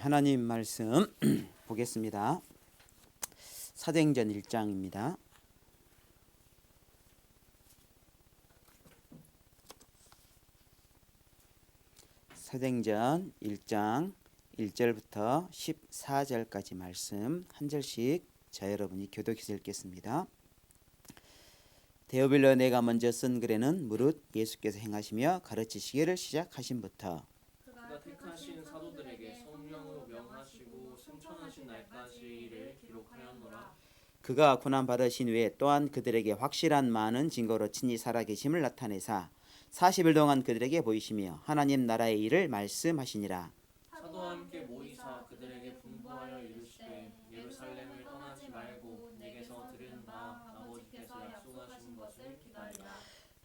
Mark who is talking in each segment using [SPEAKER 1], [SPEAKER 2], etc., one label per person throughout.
[SPEAKER 1] 하나님 말씀 보겠습니다. 사도행전 1장입니다. 사도행전 1장 1절부터 14절까지 말씀 한 절씩 저 여러분이 교독해서 읽겠습니다. 데오빌로 내가 먼저 쓴 글에는 무릇 예수께서 행하시며 가르치시기를 시작하신부터
[SPEAKER 2] 그가 택하신 사도들에게 성령으로 명하시고 승천하신 날까지 이를 기록하였노라.
[SPEAKER 1] 그가 고난 받으신 후에 또한 그들에게 확실한 많은 증거로 친히 살아계심을 나타내사 40일 동안 그들에게 보이시며 하나님 나라의 일을 말씀하시니라.
[SPEAKER 2] 사도와 함께 모이사 그들에게 분부하여 이르시되 예루살렘을 떠나지 말고 내게서 들은 바 아버지께서 약속하신 것을 기다리라.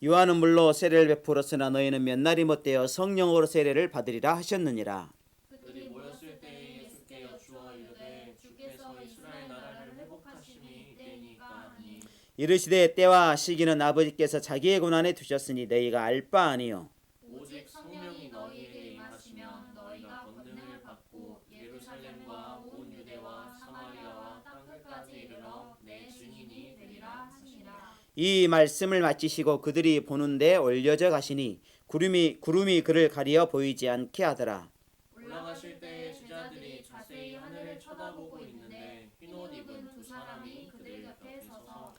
[SPEAKER 1] 요한은 물로 세례를 베풀었으나 너희는 몇 날이 못되어 성령으로 세례를 받으리라 하셨느니라.
[SPEAKER 2] 그들이 모였을 때에 예수께 여쭈어 이르되 주께서 이스라엘 나라를 회복하심이 이때니까 하니
[SPEAKER 1] 이르시되 때와 시기는 아버지께서 자기의 권한에 두셨으니 너희가 알 바 아니요
[SPEAKER 2] 오직 성령이 너희에게 임하시면 너희가 권능을 받고 예루살렘과 온 유대와 사마리아와 땅끝까지 이르러 내 증인이 되리라 하시니라.
[SPEAKER 1] 이 말씀을 마치시고 그들이 보는데 올려져 가시니 구름이 그를 가리어 보이지 않게 하더라.
[SPEAKER 2] 올라가실 때에 제자들이 자세히 하늘을 쳐다보고 있는데 흰 옷 입은 두 사람이 그들 곁에 서서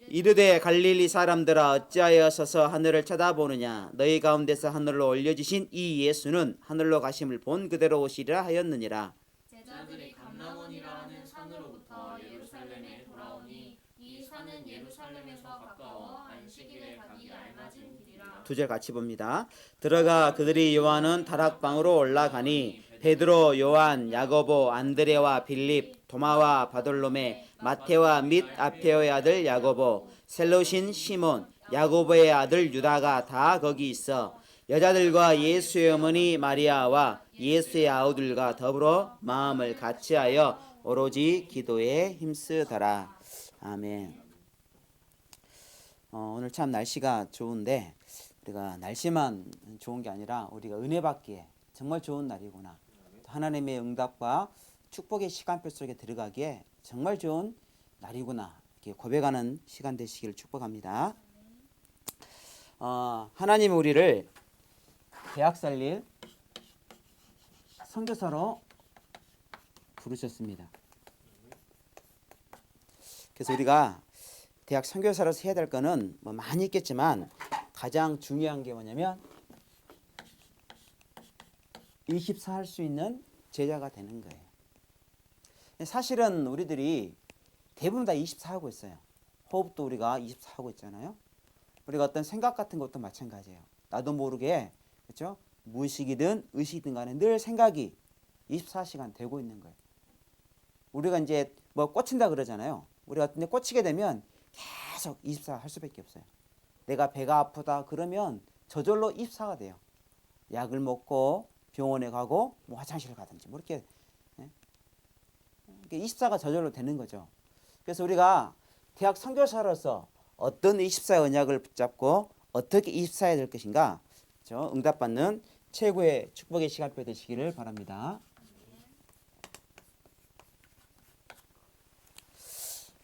[SPEAKER 1] 이르되 갈릴리 사람들아 어찌하여 서서 하늘을 쳐다보느냐 너희 가운데서 하늘로 올려지신 이 예수는 하늘로 가심을 본 그대로 오시리라 하였느니라.
[SPEAKER 2] 제자들이 감람원이라 하는 산으로부터 예루살렘에 돌아오니 이 산은 예루살렘에서 가까워 안식일에 가기 알맞은 길이라.
[SPEAKER 1] 2절 같이 봅니다. 들어가 그들이 요한은 다락방으로 올라가니 베드로, 요한, 야고보, 안드레와 빌립, 도마와 바돌로메, 마테와 및 아페오의 아들 야고보, 셀로신 시몬, 야고보의 아들 유다가 다 거기 있어 여자들과 예수의 어머니 마리아와 예수의 아우들과 더불어 마음을 같이하여 오로지 기도에 힘쓰더라. 아멘. 오늘 참 날씨가 좋은데 우리가 날씨만 좋은 게 아니라 우리가 은혜 받기에 정말 좋은 날이구나. 하나님의 응답과 축복의 시간표 속에 들어가기에 정말 좋은 날이구나. 이렇게 고백하는 시간 되시기를 축복합니다. 하나님 우리를 대학 살릴 선교사로 부르셨습니다. 그래서 우리가 대학 선교사로서 해야 될 거는 뭐 많이 있겠지만 가장 중요한 게 뭐냐면 24 할 수 있는 제자가 되는 거예요. 사실은 우리들이 대부분 다 24 하고 있어요. 호흡도 우리가 24 하고 있잖아요. 우리가 어떤 생각 같은 것도 마찬가지예요. 나도 모르게 그렇죠? 무의식이든 의식이든 간에 늘 생각이 24시간 되고 있는 거예요. 우리가 이제 뭐 꽂힌다 그러잖아요. 우리가 근데 꽂히게 되면 계속 24 할 수밖에 없어요. 내가 배가 아프다 그러면 저절로 24가 돼요. 약을 먹고 병원에 가고 뭐 화장실 가든지 뭐 이렇게 24가 저절로 되는 거죠. 그래서 우리가 대학 선교사로서 어떤 24의 언약을 붙잡고 어떻게 24해야 될 것인가 응답받는 최고의 축복의 시간표 되시기를 바랍니다.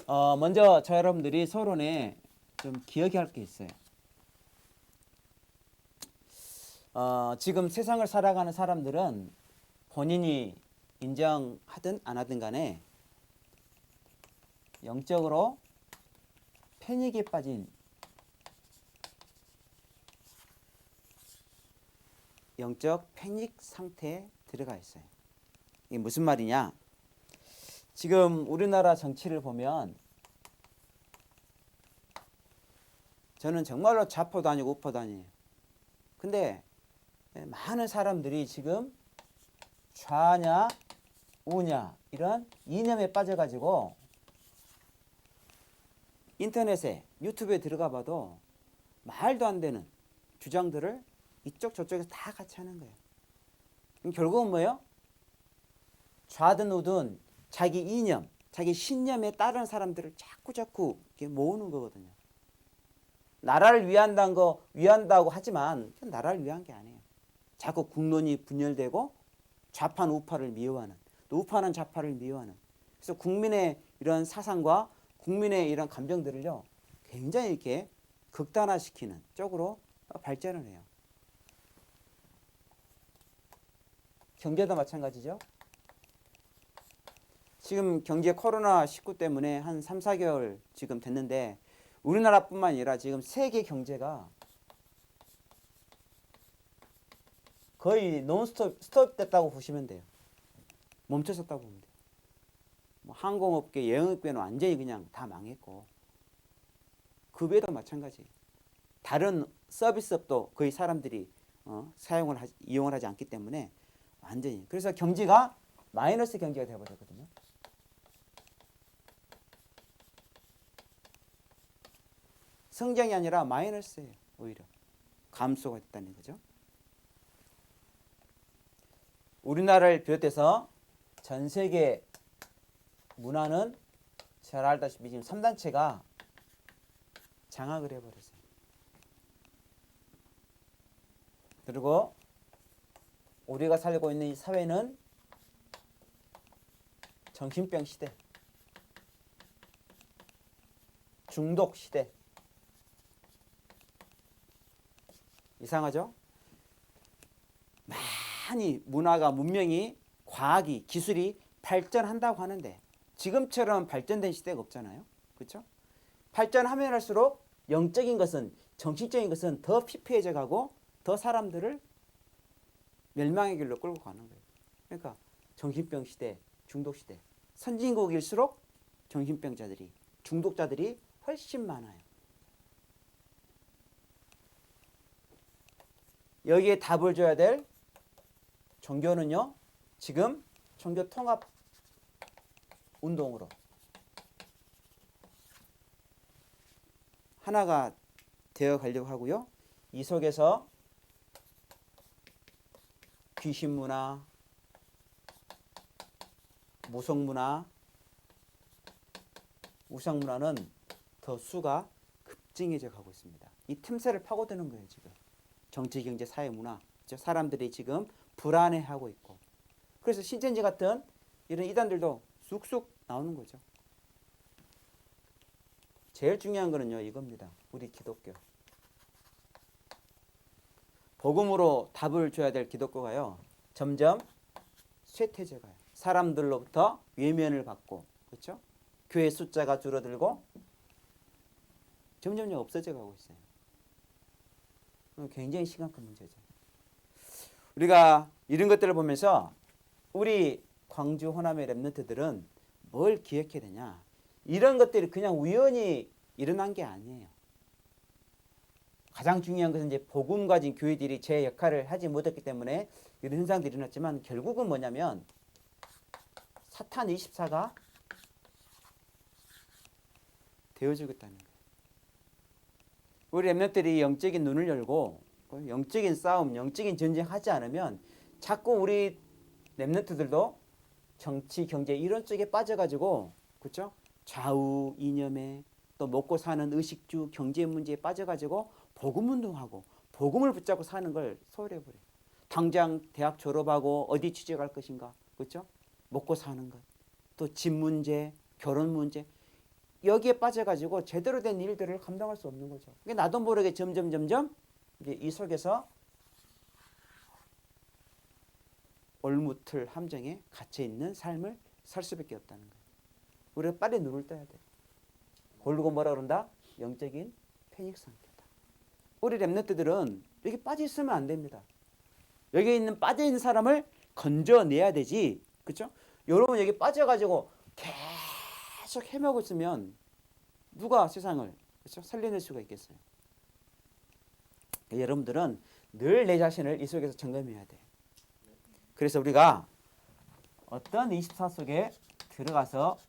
[SPEAKER 1] 먼저 저 여러분들이 서론에 좀 기억해야 할 게 있어요. 지금 세상을 살아가는 사람들은 본인이 인정하든 안 하든 간에 영적으로 패닉에 빠진 영적 패닉 상태에 들어가 있어요. 이게 무슨 말이냐? 지금 우리나라 정치를 보면 저는 정말로 좌포도 아니고 우포도 아니에요. 근데 많은 사람들이 지금 좌냐 우냐 이런 이념에 빠져가지고 인터넷에 유튜브에 들어가 봐도 말도 안 되는 주장들을 이쪽 저쪽에서 다 같이 하는 거예요. 결국은 뭐예요? 좌든 우든 자기 이념, 자기 신념에 따르는 사람들을 자꾸 이렇게 모으는 거거든요. 나라를 위한다고 하지만 나라를 위한 게 아니에요. 자꾸 국론이 분열되고 좌판 우파를 미워하는 우파는 좌파를 미워하는. 그래서 국민의 이런 사상과 국민의 이런 감정들을요 굉장히 이렇게 극단화시키는 쪽으로 발전을 해요. 경제도 마찬가지죠. 지금 경제 코로나19 때문에 한 3, 4개월 지금 됐는데 우리나라뿐만 아니라 지금 세계 경제가 거의 스톱 됐다고 보시면 돼요. 멈춰섰다고 보면 돼요. 뭐 항공업계, 여행업계는 완전히 그냥 다 망했고 급여도 마찬가지. 다른 서비스업도 거의 사람들이 이용을 하지 않기 때문에 완전히. 그래서 경제가 마이너스 경제가 되어버렸거든요. 성장이 아니라 마이너스예요. 오히려 감소가 됐다는 거죠. 우리나라를 비롯해서 전 세계 문화는 잘 알다시피 지금 3단체가 장악을 해버렸어요. 그리고 우리가 살고 있는 이 사회는 정신병 시대, 중독 시대. 이상하죠? 많이 문화가, 문명이, 과학이, 기술이 발전한다고 하는데 지금처럼 발전된 시대가 없잖아요. 그렇죠? 발전하면 할수록 영적인 것은, 정신적인 것은 더 피폐해져 가고 더 사람들을 멸망의 길로 끌고 가는 거예요. 그러니까 정신병 시대, 중독 시대. 선진국일수록 정신병자들이, 중독자들이 훨씬 많아요. 여기에 답을 줘야 될 종교는요, 지금 종교 통합 운동으로 하나가 되어 가려고 하고요. 이 속에서 귀신 문화, 무속 문화, 우상 문화는 더 수가 급증해져 가고 있습니다. 이 틈새를 파고드는 거예요, 지금. 정치, 경제, 사회, 문화. 사람들이 지금 불안해하고 있고. 그래서 신천지 같은 이런 이단들도 쑥쑥 나오는 거죠. 제일 중요한 거는요, 이겁니다. 우리 기독교. 복음으로 답을 줘야 될 기독교가요, 점점 쇠퇴져 가요. 사람들로부터 외면을 받고, 그렇죠? 교회 숫자가 줄어들고 점점 없어져 가고 있어요. 굉장히 심각한 문제죠. 우리가 이런 것들을 보면서 우리 광주 호남의 랩런트들은 뭘 기억해야 되냐? 이런 것들이 그냥 우연히 일어난 게 아니에요. 가장 중요한 것은 이제 복음 가진 교회들이 제 역할을 하지 못했기 때문에 이런 현상들이 일어났지만 결국은 뭐냐면 사탄 24가 되어주겠다는 거예요. 우리 랩런트들이 영적인 눈을 열고 영적인 싸움, 영적인 전쟁하지 않으면 자꾸 우리 랩런트들도 정치, 경제 이런 쪽에 빠져가지고, 그렇죠? 좌우 이념에 또 먹고 사는 의식주, 경제 문제에 빠져가지고 복음 운동하고 복음을 붙잡고 사는 걸 소홀해버려요. 당장 대학 졸업하고 어디 취직할 것인가, 그렇죠? 먹고 사는 것, 또 집 문제, 결혼 문제 여기에 빠져가지고 제대로 된 일들을 감당할 수 없는 거죠. 그러니까 나도 모르게 점점 이제 이 속에서 올무틀 함정에 갇혀 있는 삶을 살 수밖에 없다는 거예요. 우리가 빨리 눈을 떠야 돼요. 그리고 뭐라 그런다? 영적인 패닉 상태다. 우리 랩런트들은 여기 빠져 있으면 안 됩니다. 여기 있는 빠져 있는 사람을 건져내야 되지, 그렇죠? 여러분 여기 빠져가지고 계속 헤매고 있으면 누가 세상을, 그렇죠? 살려낼 수가 있겠어요? 여러분들은 늘 내 자신을 이 속에서 점검해야 돼. 그래서 우리가 어떤 24 속에 들어가서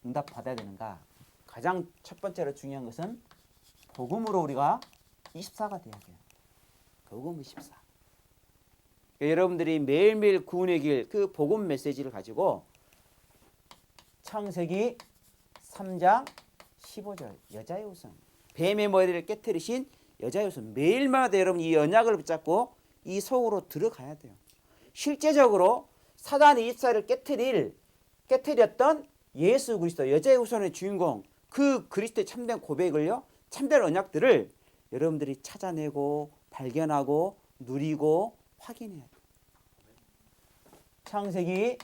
[SPEAKER 1] 응답 받아야 되는가? 가장 첫 번째로 중요한 것은 복음으로 우리가 24가 돼야 돼요. 복음 24. 그러니까 여러분들이 매일매일 구원의 길, 그 복음 메시지를 가지고 창세기 3장 15절 여자의 우선, 뱀의 머리를 깨뜨리신 여자의 우선, 매일마다 여러분 이 언약을 붙잡고 이 속으로 들어가야 돼요. 실제적으로 사단의 입사를 깨뜨렸던 예수 그리스도 여자의 후손의 주인공 그 그리스도의 참된 고백을요, 참된 언약들을 여러분들이 찾아내고 발견하고 누리고 확인해야 돼요. 창세기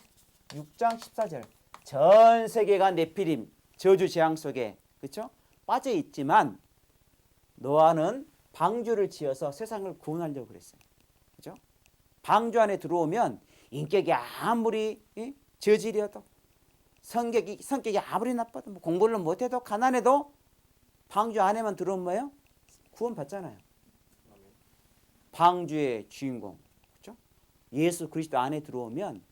[SPEAKER 1] 6장 14절 전 세계가 네피림 저주 재앙 속에 그렇죠? 빠져 있지만 노아는 방주를 지어서 세상을 구원하려고 그랬어요. 그렇죠? 방주 안에 들어오면 인격이 아무리 저질이어도 성격이 아무리 나빠도 뭐 공부를 못해도 가난해도 방주 안에만 들어오면 뭐예요? 구원 받잖아요. 방주의 주인공 그렇죠? 예수 그리스도 안에 들어오면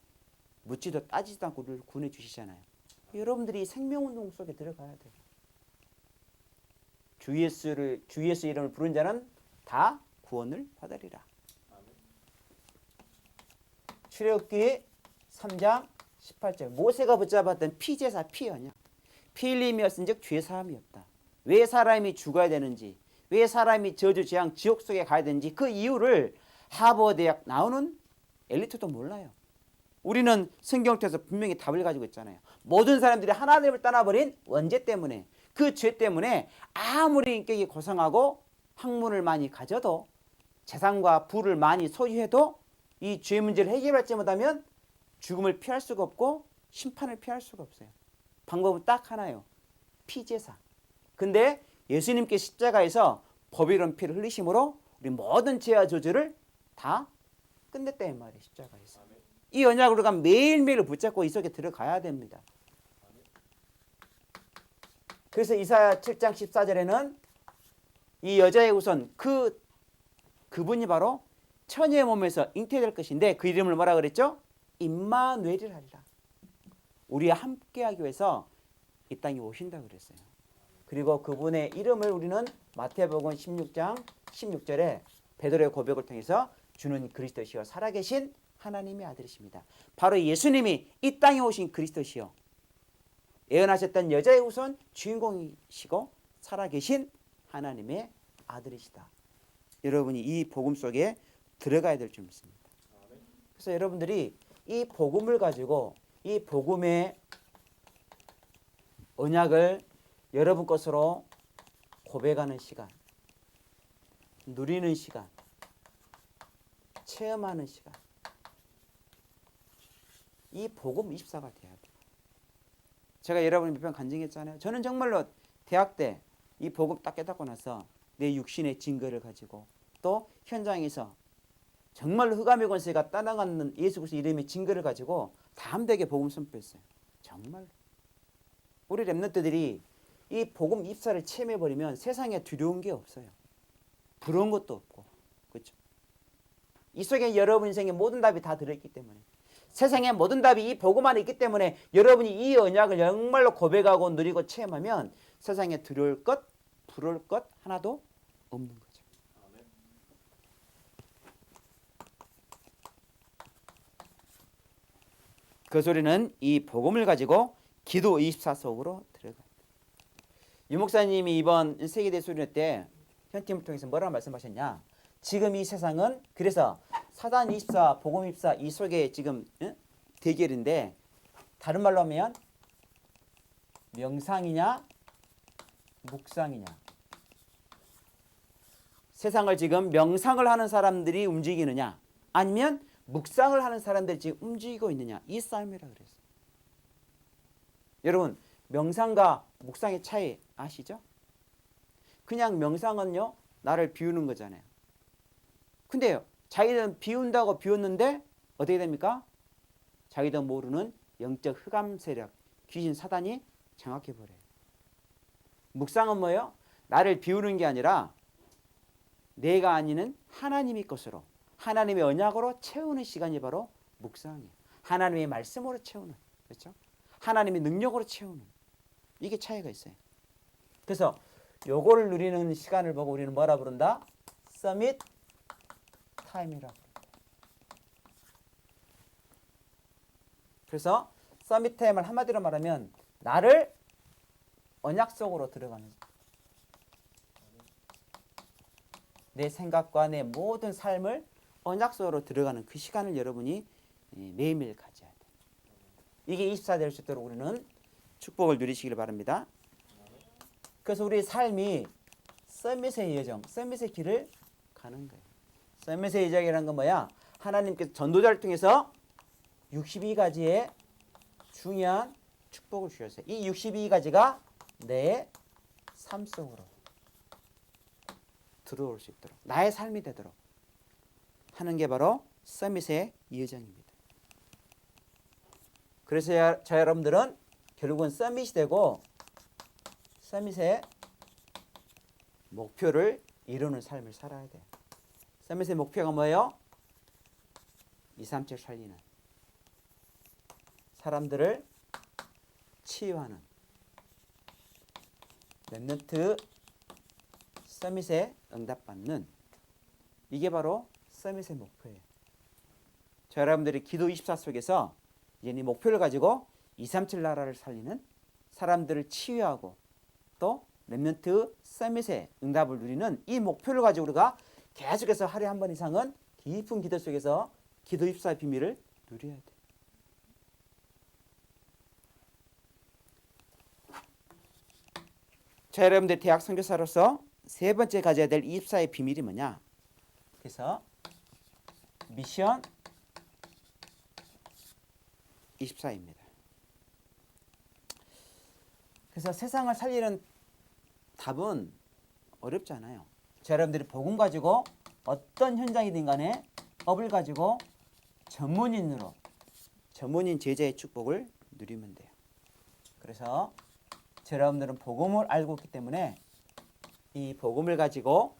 [SPEAKER 1] 묻지도 따지지도 않고 우리를 구원해 주시잖아요. 여러분들이 생명운동 속에 들어가야 돼요. 주 예수 이름을 부른 자는 다 구원을 받으리라. 출애굽기 3장 18절 모세가 붙잡았던 피제사 피 언약 피 흘림이었은즉 죄 사함이 없다. 왜 사람이 죽어야 되는지 왜 사람이 저주 재앙 지옥 속에 가야 되는지 그 이유를 하버드 대학 나오는 엘리트도 몰라요. 우리는 성경을 통해서 분명히 답을 가지고 있잖아요. 모든 사람들이 하나님을 떠나버린 원죄 때문에 그 죄 때문에 아무리 인격이 고상하고 학문을 많이 가져도 재산과 부를 많이 소유해도 이 죄 문제를 해결하지 못하면 죽음을 피할 수가 없고 심판을 피할 수가 없어요. 방법은 딱 하나예요. 피제사. 근데 예수님께 십자가에서 법이로운 피를 흘리심으로 우리 모든 죄와 저주를 다 끝냈다 이 말이에요. 십자가에서. 이 언약을 우리가 매일매일 붙잡고 이 속에 들어가야 됩니다. 그래서 이사야 7장 14절에는 이 여자의 후손 그분이 바로 처녀의 몸에서 잉태될 것인데 그 이름을 뭐라 그랬죠? 임마누엘이라 하리라. 우리와 함께하기 위해서 이 땅에 오신다고 그랬어요. 그리고 그분의 이름을 우리는 마태복음 16장 16절에 베드로의 고백을 통해서 주는 그리스도시요 살아계신 하나님의 아들이십니다. 바로 예수님이 이 땅에 오신 그리스도시요 예언하셨던 여자의 후손 주인공이시고 살아계신 하나님의 아들이시다. 여러분이 이 복음 속에 들어가야 될 줄 믿습니다. 그래서 여러분들이 이 복음을 가지고 이 복음의 언약을 여러분 것으로 고백하는 시간, 누리는 시간, 체험하는 시간, 이 복음 24가 돼야 돼요. 제가 여러분이 몇 번 간증했잖아요. 저는 정말로 대학 때 이 복음 딱 깨닫고 나서 내 육신의 증거를 가지고 또 현장에서 정말로 흑암의 권세가 떠나가는 예수 그리스도 이름의 증거를 가지고 담대하게 복음 선포했어요. 정말로. 우리 렘넌트들이 이 복음 입사를 체험해버리면 세상에 두려운 게 없어요. 부러운 것도 없고. 그렇죠? 이 속에 여러분 인생의 모든 답이 다 들어있기 때문에 세상의 모든 답이 이 복음 안에 있기 때문에 여러분이 이 언약을 정말로 고백하고 누리고 체험하면 세상에 두려울 것, 부러울 것 하나도 없는 거죠. 그 소리는 이 복음을 가지고 기도 24 속으로 들어가요. 유 목사님이 이번 세계대수련 때 현팀을 통해서 뭐라고 말씀하셨냐? 지금 이 세상은 그래서 사단 24, 복음 24 이 속에 지금 대결인데 다른 말로 하면 명상이냐 묵상이냐. 세상을 지금 명상을 하는 사람들이 움직이느냐 아니면 묵상을 하는 사람들이 지금 움직이고 있느냐 이 싸움이라 그랬어요. 여러분 명상과 묵상의 차이 아시죠? 그냥 명상은요 나를 비우는 거잖아요. 근데요 자기들은 비운다고 비웠는데 어떻게 됩니까? 자기도 모르는 영적 흑암 세력 귀신 사단이 장악해버려요. 묵상은 뭐예요? 나를 비우는 게 아니라 내가 아니는 하나님의 것으로 하나님의 언약으로 채우는 시간이 바로 묵상이에요. 하나님의 말씀으로 채우는 그렇죠? 하나님의 능력으로 채우는 이게 차이가 있어요. 그래서 요거를 누리는 시간을 보고 우리는 뭐라 부른다? 서밋 타임이라고. 그래서 서밋 타임을 한마디로 말하면 나를 언약 속으로 들어가는 내 생각과 내 모든 삶을 언약 속으로 들어가는 그 시간을 여러분이 매일매일 가져야 돼. 이게 24 될 수 있도록 우리는 축복을 누리시길 바랍니다. 그래서 우리 삶이 서밋의 여정, 서밋의 길을 가는 거예요. 서밋의 여정이라는 건 뭐야? 하나님께서 전도자를 통해서 62가지의 중요한 축복을 주셨어요. 이 62가지가 내 삶 속으로 들어올 수 있도록, 나의 삶이 되도록 하는 게 바로 서밋의 여정입니다. 그래서 저 여러분들은 결국은 서밋이 되고 서밋의 목표를 이루는 삶을 살아야 돼요. 서밋의 목표가 뭐예요? 237 살리는, 사람들을 치유하는, 렘넌트 서밋에 응답받는, 이게 바로 서밋의 목표예요. 저 여러분들이 기도 24 속에서 이제 이 목표를 가지고 237 나라를 살리는, 사람들을 치유하고 또 렘넌트 서밋의 응답을 누리는 이 목표를 가지고 우리가 계속해서 하루에 한 번 이상은 깊은 기도 속에서 기도 24의 비밀을 누려야 돼. 자, 여러분들 대학 선교사로서 세 번째 가져야 될 24의 비밀이 뭐냐? 그래서 미션 24입니다. 그래서 세상을 살리는 답은 어렵지 않아요. 자, 여러분들이 복음 가지고 어떤 현장이든 간에 업을 가지고 전문인으로, 전문인 제자의 축복을 누리면 돼요. 그래서 자, 여러분들은 복음을 알고 있기 때문에 이 복음을 가지고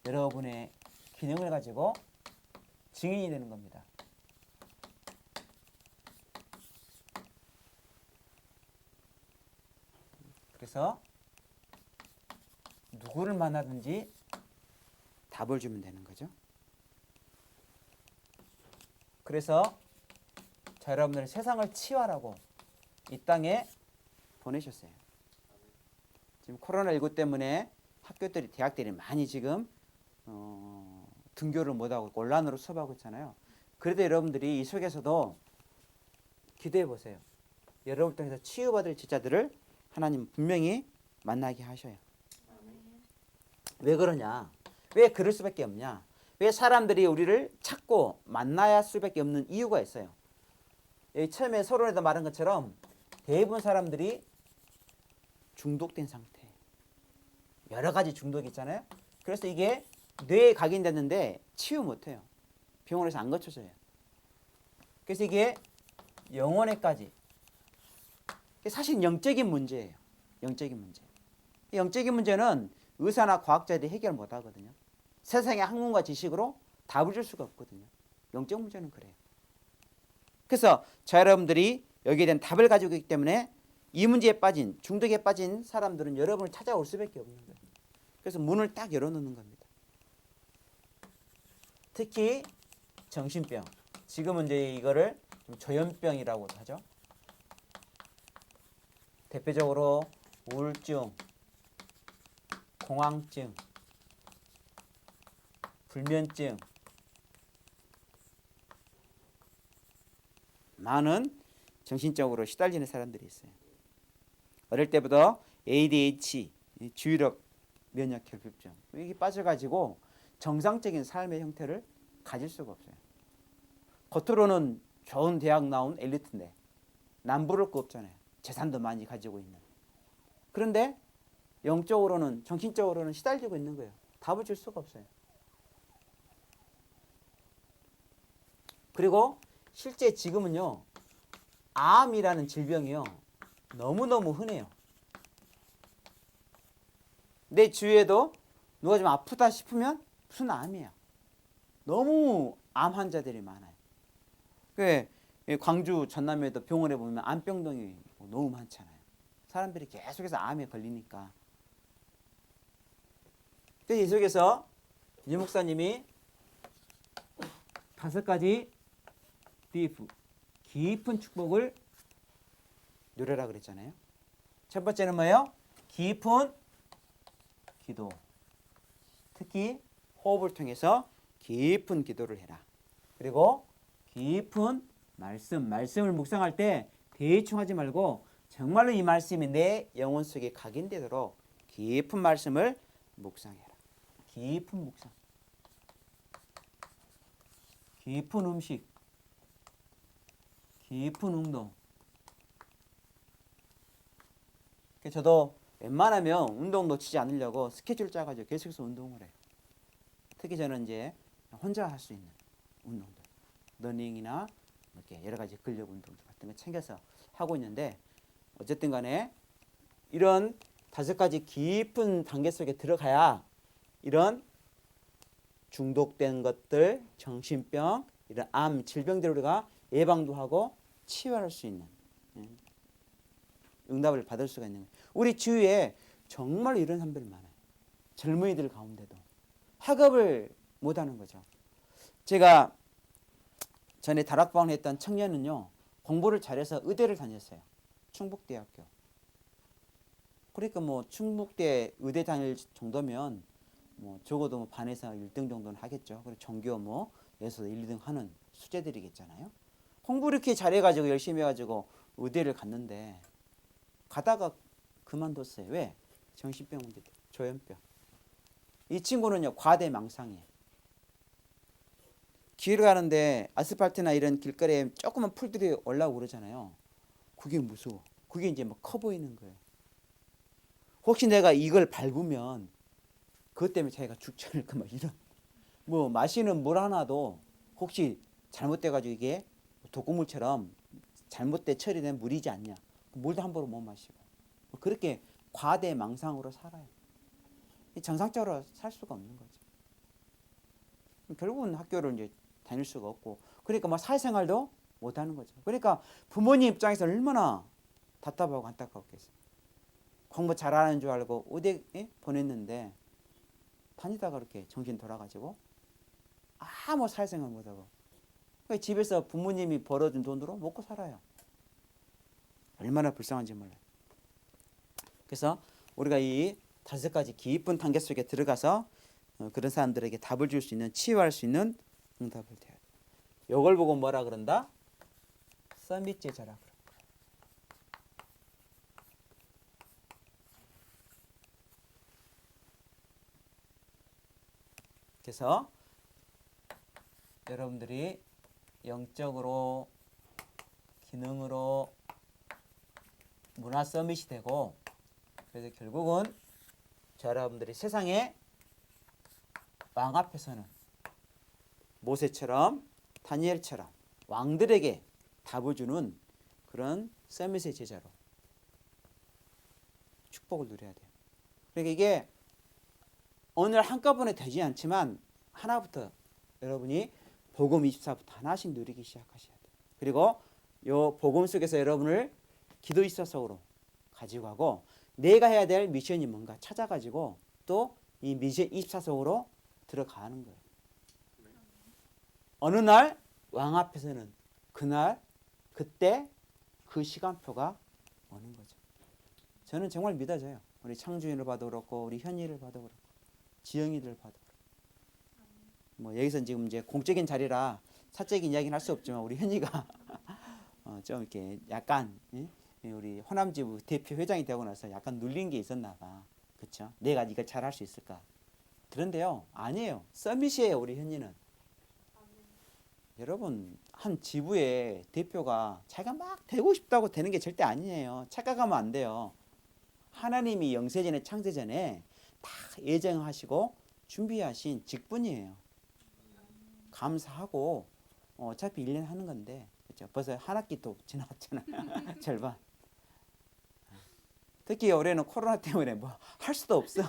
[SPEAKER 1] 여러분의 기능을 가지고 증인이 되는 겁니다. 그래서 누구를 만나든지 답을 주면 되는 거죠. 그래서 자, 여러분들은 세상을 치유하라고 이 땅에 보내셨어요. 지금 코로나19 때문에 학교들이, 대학들이 많이 지금 등교를 못하고 온라인으로 수업하고 있잖아요. 그래도 여러분들이 이 속에서도 기도해 보세요. 여러분을 통해서 치유받을 제자들을 하나님 분명히 만나게 하셔요. 왜 그러냐? 왜 그럴 수밖에 없냐? 왜 사람들이 우리를 찾고 만나야 할 수밖에 없는 이유가 있어요. 여기 처음에 서론에도 말한 것처럼 대부분 사람들이 중독된 상태. 여러 가지 중독이 있잖아요. 그래서 이게 뇌에 각인됐는데 치유 못해요. 병원에서 안 고쳐져요. 그래서 이게 영혼에까지. 사실 영적인 문제예요. 영적인 문제. 영적인 문제는 의사나 과학자들이 해결 못 하거든요. 세상의 학문과 지식으로 답을 줄 수가 없거든요. 영적 문제는 그래요. 그래서 저 여러분들이 여기에 대한 답을 가지고 있기 때문에 이 문제에 빠진, 중독에 빠진 사람들은 여러분을 찾아올 수밖에 없는 거예요. 그래서 문을 딱 열어놓는 겁니다. 특히 정신병. 지금은 이제 이거를 좀 조현병이라고도 하죠. 대표적으로 우울증, 공황증, 불면증, 많은 정신적으로 시달리는 사람들이 있어요. 어릴 때부터 ADHD, 주의력 면역 결핍증, 여기 빠져가지고 정상적인 삶의 형태를 가질 수가 없어요. 겉으로는 좋은 대학 나온 엘리트인데 남부를 거 없잖아요. 재산도 많이 가지고 있는. 그런데 영적으로는, 정신적으로는 시달리고 있는 거예요. 답을 줄 수가 없어요. 그리고 실제 지금은요, 암이라는 질병이요, 너무너무 흔해요. 내 주위에도 누가 좀 아프다 싶으면 무슨 암이야. 너무 암 환자들이 많아요. 광주 전남에도 병원에 보면 암병동이 너무 많잖아요. 사람들이 계속해서 암에 걸리니까. 그래서 이 속에서 이 목사님이 5가지 딥, 깊은 축복을 누려라 그랬잖아요. 첫 번째는 뭐예요? 깊은 기도. 특히 호흡을 통해서 깊은 기도를 해라. 그리고 깊은 말씀을 묵상할 때 대충 하지 말고 정말로 이 말씀이 내 영혼 속에 각인되도록 깊은 말씀을 묵상해라. 깊은 묵상. 깊은 음식. 깊은 운동. 저도 웬만하면 운동 놓치지 않으려고 스케줄 짜가지고 계속해서 운동을 해요. 특히 저는 이제 혼자 할 수 있는 운동들, 러닝이나 이렇게 여러 가지 근력 운동들 같은 거 챙겨서 하고 있는데, 어쨌든 간에 이런 5가지 깊은 단계 속에 들어가야 이런 중독된 것들, 정신병, 이런 암, 질병들을 우리가 예방도 하고 치유할 수 있는 응답을 받을 수가 있는 거예요. 우리 주위에 정말 이런 사람들이 많아요. 젊은이들 가운데도 학업을 못하는 거죠. 제가 전에 다락방을 했던 청년은요, 공부를 잘해서 의대를 다녔어요. 충북대학교. 그러니까 뭐 충북대 의대 다닐 정도면 뭐 적어도 뭐 반에서 1등 정도는 하겠죠. 그리고 전교 뭐에서 1, 2등 하는 수재들이겠잖아요. 공부 이렇게 잘해가지고 열심히 해가지고 의대를 갔는데 가다가 그만뒀어요. 왜? 정신병 문제, 조현병. 이 친구는요, 과대망상이에요. 길을 가는데 아스팔트나 이런 길거리에 조그만 풀들이 올라오고 그러잖아요. 그게 무서워. 그게 이제 막 커 보이는 거예요. 혹시 내가 이걸 밟으면 그것 때문에 자기가 죽지 않을까, 막 이런. 뭐 마시는 물 하나도 혹시 잘못돼가지고 이게 독극물처럼 잘못돼 처리된 물이지 않냐. 물도 함부로 못 마시고. 그렇게 과대망상으로 살아요. 정상적으로 살 수가 없는 거죠. 결국은 학교를 이제 다닐 수가 없고, 그러니까 뭐 사회생활도 못 하는 거죠. 그러니까 부모님 입장에서 얼마나 답답하고 안타까웠겠어요. 공부 잘하는 줄 알고 의대에 보냈는데 다니다가 그렇게 정신 돌아가지고 아무 사회생활 못하고, 그러니까 집에서 부모님이 벌어준 돈으로 먹고 살아요. 얼마나 불쌍한지 몰라요. 그래서 우리가 이 5가지 깊은 단계 속에 들어가서 그런 사람들에게 답을 줄 수 있는, 치유할 수 있는 응답을 돼야 돼. 이걸 보고 뭐라 그런다? 서밋 제자라 그래. 그래서 여러분들이 영적으로, 기능으로 문화 서밋이 되고, 그래서 결국은 여러분들이 세상에 왕 앞에서는 모세처럼 다니엘처럼 왕들에게 답을 주는 그런 서밋의 제자로 축복을 누려야 돼요. 그러니까 이게 오늘 한꺼번에 되지 않지만 하나부터 여러분이 복음 24부터 하나씩 누리기 시작하셔야 돼요. 그리고 요 복음 속에서 여러분을 기도 24속으로 가지고 가고, 내가 해야 될 미션이 뭔가 찾아가지고 또 이 미션 24속으로 들어가는 거예요. 어느 날 왕 앞에서는 그날, 그때 그 시간표가 오는 거죠. 저는 정말 믿어져요. 우리 창주인을 봐도 그렇고, 우리 현이를 봐도 그렇고, 지영이들 봐도 그렇고. 뭐 여기서 지금 이제 공적인 자리라 사적인 이야기는 할 수 없지만, 우리 현이가 좀 이렇게 약간 우리 호남지부 대표 회장이 되고 나서 약간 눌린 게 있었나 봐. 그렇죠? 내가 이걸 잘할 수 있을까? 그런데요, 아니에요. 서밋이에요, 우리 현이는. 여러분, 한 지부의 대표가 자기가 막 되고 싶다고 되는 게 절대 아니에요. 착각하면 안 돼요. 하나님이 영세전에 창세전에 다 예정하시고 준비하신 직분이에요. 감사하고 어차피 1년 하는 건데, 그렇죠? 벌써 한 학기 또 지나갔잖아요. 절반. 특히 올해는 코로나 때문에 뭐 할 수도 없어.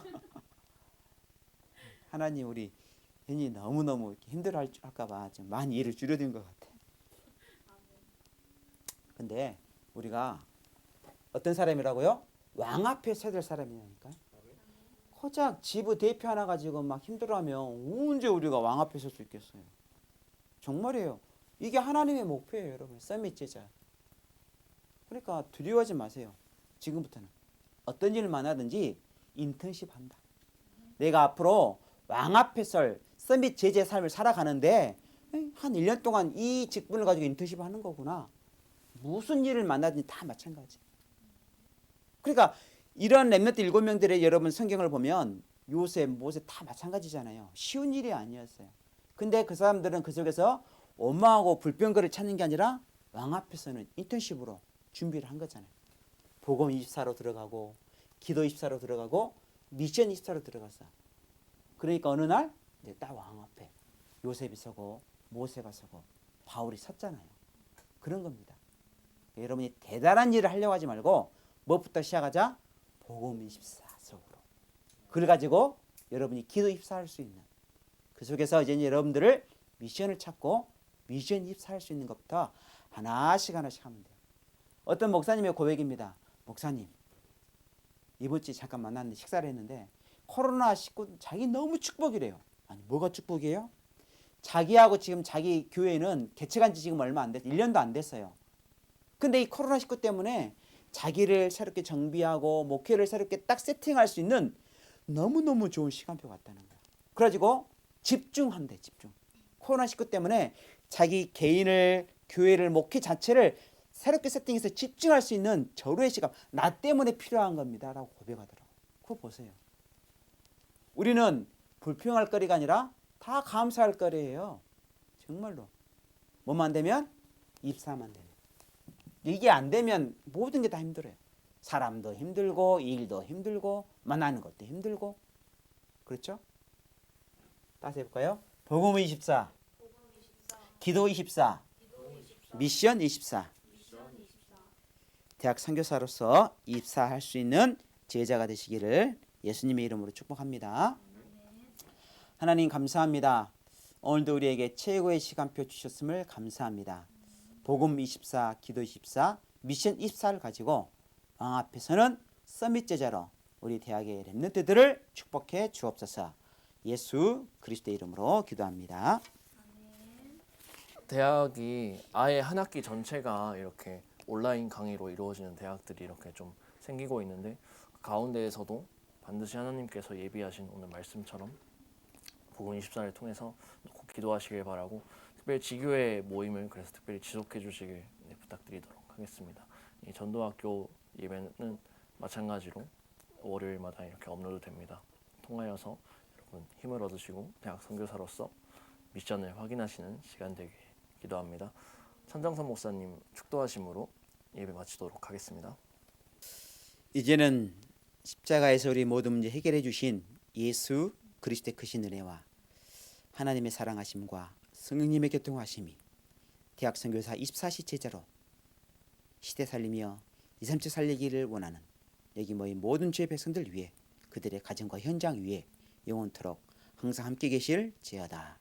[SPEAKER 1] 하나님 우리 현이 너무너무 힘들어 할까 봐 좀 많이 일을 줄여둔 것 같아. 근데 우리가 어떤 사람이라고요? 왕 앞에 서야 될 사람이라니까. 고작 지부 대표 하나 가지고 막 힘들어하면 언제 우리가 왕 앞에 설 수 있겠어요? 정말이에요. 이게 하나님의 목표예요, 여러분. 서밋 제자. 그러니까 두려워하지 마세요. 지금부터는 어떤 일을 만나든지 인턴십 한다. 내가 앞으로 왕 앞에 설 서밋 제자의 삶을 살아가는데 한 1년 동안 이 직분을 가지고 인턴십 하는 거구나. 무슨 일을 만나든지 다 마찬가지. 그러니까 이런 렘넌트 7명들의 여러분 성경을 보면 요셉, 모세 다 마찬가지잖아요. 쉬운 일이 아니었어요. 근데 그 사람들은 그 속에서 원망하고 불평거리를 찾는 게 아니라 왕 앞에서는 인턴십으로 준비를 한 거잖아요. 복음 24로 들어가고 기도 24로 들어가고 미션 24로 들어갔어. 그러니까 어느 날 딱 왕 앞에 요셉이 서고 모세가 서고 바울이 섰잖아요. 그런 겁니다. 여러분이 대단한 일을 하려고 하지 말고 무엇부터 시작하자? 복음 24 속으로. 그걸 가지고 여러분이 기도 24할 수 있는 그 속에서 이제 여러분들을 미션을 찾고 미션 24할 수 있는 것부터 하나씩 하면 돼요. 어떤 목사님의 고백입니다. 목사님, 이번 주에 잠깐 만났는데 식사를 했는데 코로나19 자기 너무 축복이래요. 아니 뭐가 축복이에요? 자기하고 지금 자기 교회는 개척한 지 지금 얼마 안 됐어요. 1년도 안 됐어요. 근데 이 코로나19 때문에 자기를 새롭게 정비하고 목회를 새롭게 딱 세팅할 수 있는 너무너무 좋은 시간표 같다는 거야. 그래가지고 집중한대. 집중. 코로나19 때문에 자기 개인을 교회를 목회 자체를 새롭게 세팅해서 집중할 수 있는 절호의 시간 나 때문에 필요한 겁니다 라고 고백하더라고요. 그거 보세요. 우리는 불평할 거리가 아니라 다 감사할 거리예요. 정말로. 뭐만 되면? 입사만 되면. 이게 안 되면 모든 게 다 힘들어요. 사람도 힘들고 일도 힘들고 만나는 것도 힘들고. 그렇죠? 다시 해볼까요? 복음 24, 기도 24, 미션 24. 대학 선교사로서 입사할 수 있는 제자가 되시기를 예수님의 이름으로 축복합니다. 하나님 감사합니다. 오늘도 우리에게 최고의 시간표 주셨음을 감사합니다. 복음 24, 기도 24, 미션 24를 가지고 왕 앞에서는 서밋 제자로 우리 대학의 렘넌트들을 축복해 주옵소서. 예수 그리스도의 이름으로 기도합니다.
[SPEAKER 3] 대학이 아예 한 학기 전체가 이렇게 온라인 강의로 이루어지는 대학들이 이렇게 좀 생기고 있는데 그 가운데에서도 반드시 하나님께서 예비하신 오늘 말씀처럼 복음 24를 통해서 꼭 기도하시길 바라고 특별히 지교회 모임을 그래서 특별히 지속해 주시길 부탁드리도록 하겠습니다. 이 전도학교 예배는 마찬가지로 월요일마다 이렇게 업로드 됩니다. 통하여서 여러분 힘을 얻으시고 대학 선교사로서 미션을 확인하시는 시간 되길 기도합니다. 천정선 목사님 축도하심으로 예배 마치도록 하겠습니다.
[SPEAKER 1] 이제는 십자가에서 우리 모든 문제 해결해 주신 예수 그리스도의 크신 은혜와 하나님의 사랑하심과 성령님의 교통하심이 대학 선교사 24시 제자로 시대 살리며 2, 3초 살리기를 원하는 여기 모인 모든 주의 백성들 위해 그들의 가정과 현장 위에 영원토록 항상 함께 계실 지어다.